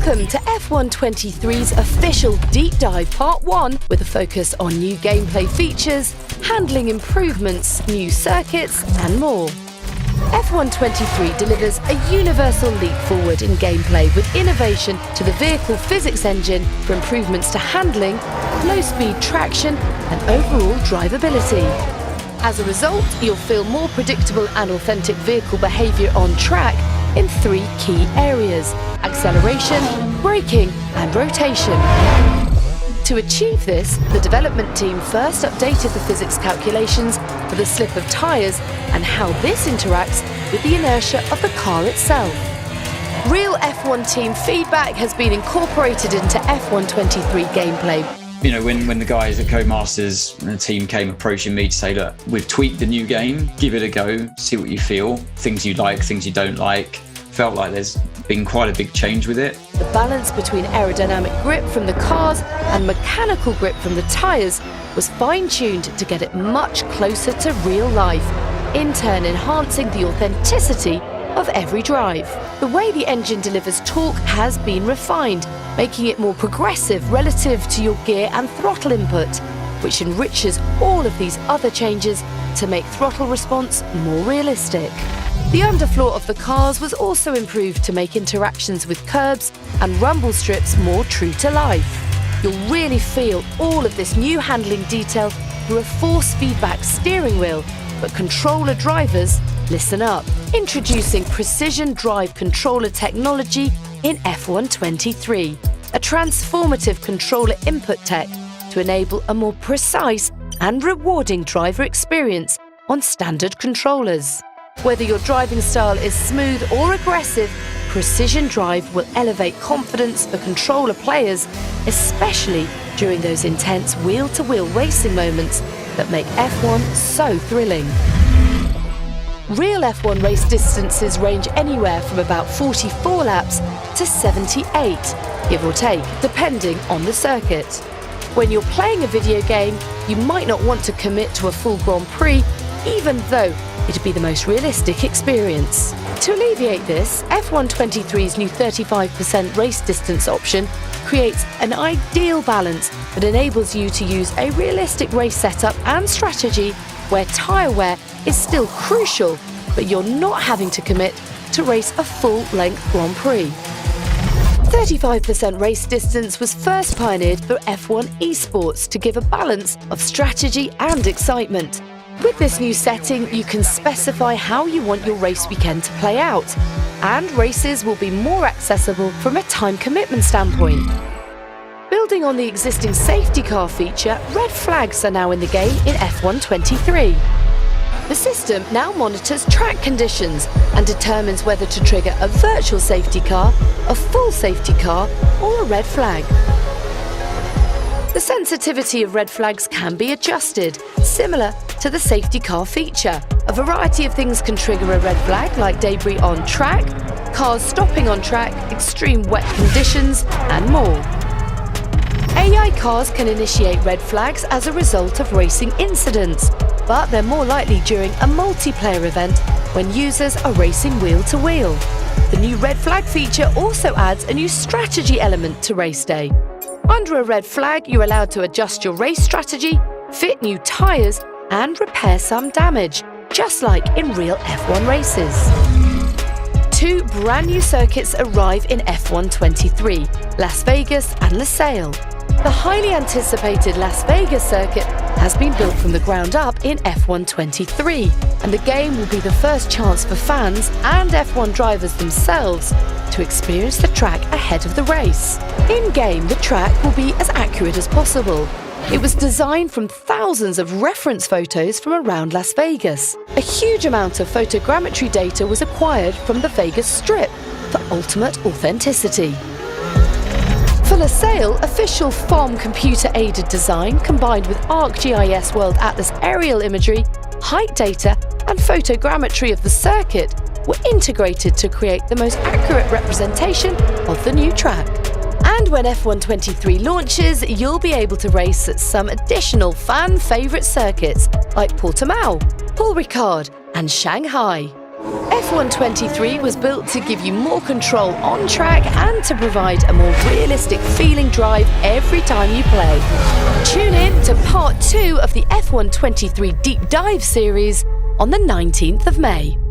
Welcome to F123's official Deep Dive Part 1 with a focus on new gameplay features, handling improvements, new circuits and more. F123 delivers a universal leap forward in gameplay with innovation to the vehicle physics engine for improvements to handling, low-speed traction and overall drivability. As a result, you'll feel more predictable and authentic vehicle behaviour on track in 3 key areas: acceleration, braking and rotation. To achieve this, the development team first updated the physics calculations for the slip of tyres and how this interacts with the inertia of the car itself. Real F1 team feedback has been incorporated into F123 gameplay. You know, when the guys at Codemasters and the team came approaching me to say, look, we've tweaked the new game, give it a go, see what you feel, things you like, things you don't like. Felt like there's been quite a big change with it. The balance between aerodynamic grip from the cars and mechanical grip from the tyres was fine-tuned to get it much closer to real life, in turn enhancing the authenticity of every drive. The way the engine delivers torque has been refined, making it more progressive relative to your gear and throttle input, which enriches all of these other changes to make throttle response more realistic. The underfloor of the cars was also improved to make interactions with curbs and rumble strips more true to life. You'll really feel all of this new handling detail through a force feedback steering wheel, but controller drivers, listen up. Introducing Precision Drive Controller technology in F123, a transformative controller input tech to enable a more precise and rewarding driver experience on standard controllers. Whether your driving style is smooth or aggressive, Precision Drive will elevate confidence for controller players, especially during those intense wheel-to-wheel racing moments that make F1 so thrilling. Real F1 race distances range anywhere from about 44 laps to 78, give or take, depending on the circuit. When you're playing a video game, you might not want to commit to a full Grand Prix, even though it'd be the most realistic experience. To alleviate this, F123's new 35% race distance option creates an ideal balance that enables you to use a realistic race setup and strategy where tyre wear is still crucial, but you're not having to commit to race a full-length Grand Prix. 35% race distance was first pioneered for F1 esports to give a balance of strategy and excitement. With this new setting, you can specify how you want your race weekend to play out, and races will be more accessible from a time commitment standpoint. Building on the existing safety car feature, red flags are now in the game in F123. The system now monitors track conditions and determines whether to trigger a virtual safety car, a full safety car, or a red flag. The sensitivity of red flags can be adjusted, similar to the safety car feature. A variety of things can trigger a red flag, like debris on track, cars stopping on track, extreme wet conditions, and more. AI cars can initiate red flags as a result of racing incidents, but they're more likely during a multiplayer event when users are racing wheel-to-wheel. The new red flag feature also adds a new strategy element to race day. Under a red flag, you're allowed to adjust your race strategy, fit new tyres, and repair some damage, just like in real F1 races. 2 brand new circuits arrive in F123, Las Vegas and Losail. The highly anticipated Las Vegas circuit has been built from the ground up in F123, and the game will be the first chance for fans and F1 drivers themselves to experience the track ahead of the race. In-game, the track will be as accurate as possible. It was designed from thousands of reference photos from around Las Vegas. A huge amount of photogrammetry data was acquired from the Vegas Strip for ultimate authenticity. For Losail, official FOM computer-aided design combined with ArcGIS World Atlas aerial imagery, height data and photogrammetry of the circuit were integrated to create the most accurate representation of the new track. And when F123 launches, you'll be able to race at some additional fan-favourite circuits like Portimao, Paul Ricard and Shanghai. F123 was built to give you more control on track and to provide a more realistic feeling drive every time you play. Tune in to part 2 of the F123 Deep Dive series on the 19th of May.